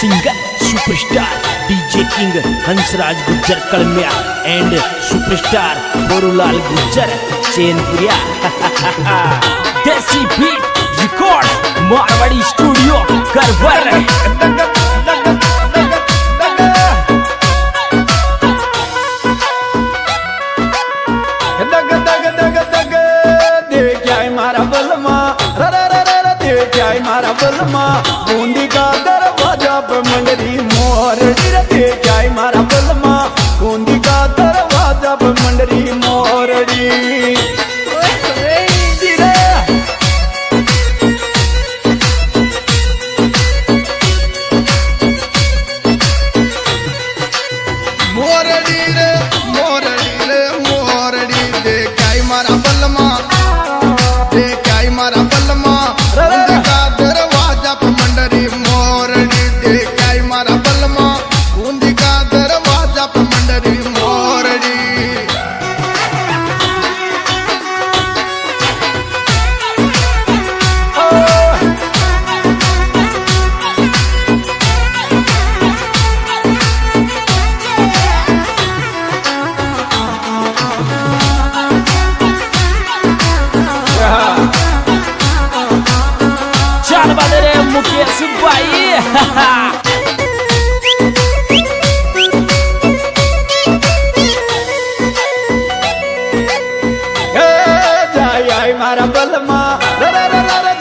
Singer superstar DJ king Hansraj Gujjar Kalamiya and superstar Borulal Gujjar Chainpuriya. Desi beat record Marwari studio करवर। मारा बलमा बूंदी का दरवाजा पे मंडरी मोरड़ी रे जाए मारा बलमा बूंदी का दरवाजा पे मंडरी मोरड़ी। मोरड़ी रे मोरड़ी रे मोरड़ी दे जाए मारा बलमा दे जाए मारा बलमा मुकेश भाई जाए मारा बलमा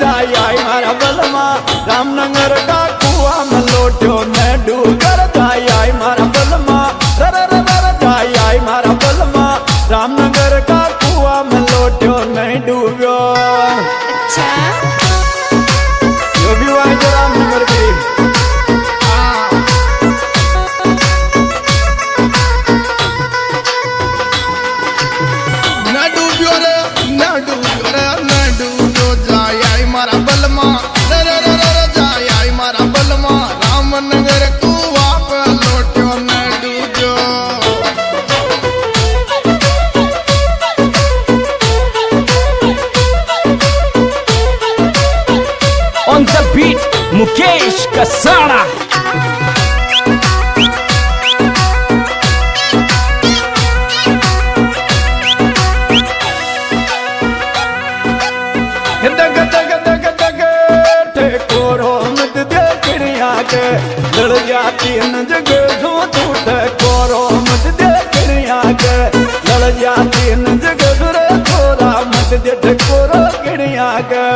जाए मारा बलमा रामनगर का कुआ में लोटो न डूगर जाए मारा बलमा जाए मारा बलमा रामनगर का कुआ में लोटो नहीं डूबो। रामनगर की न डूबियो रे न डूबियो रे न डूबियो जाए मारा बलमा जाए मारा बलमा रामनगर कुआ पे लोटो न डूबियो। On the beat Mukesh Kasada. दग दग दग दग ठेकोरो मत दे चिड़िया के लड़ जाती न जगह जो झूठ कोरो मत दे चिड़िया के लड़ जाती न जगह रे थोड़ा मत दे ठेकोरो चिड़िया के।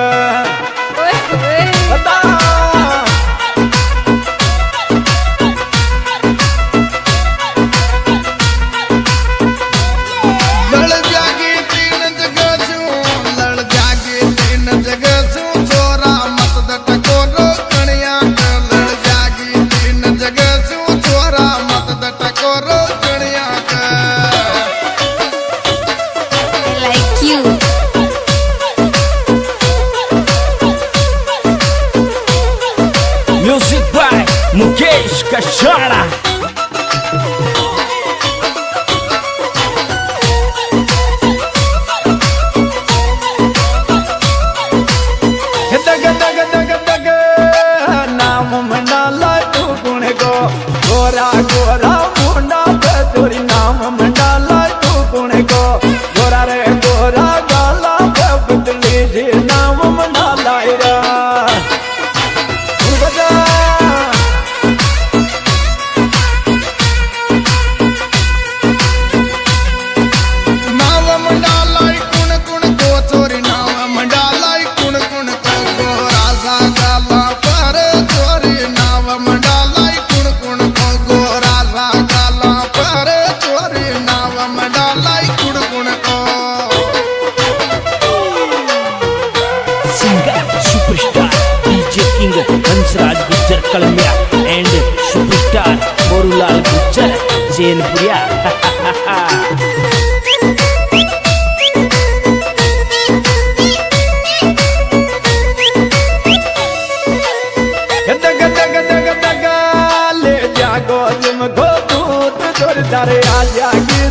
Music by Mukesh Kasada. दग दग दग दग नाम मंडाला तू गुण गो गोरा गोरा मुंडा तोरी नाम मंडाला तू गुण गो गोरा रे गोरा गाला बदली जी नाम मंडाला रा। Hansraj Gujjar Kalamiya and superstar Borulal Gujjar Chainpuriya. दग दग दग दग ले जागो तुम घो दूत दर आ जागी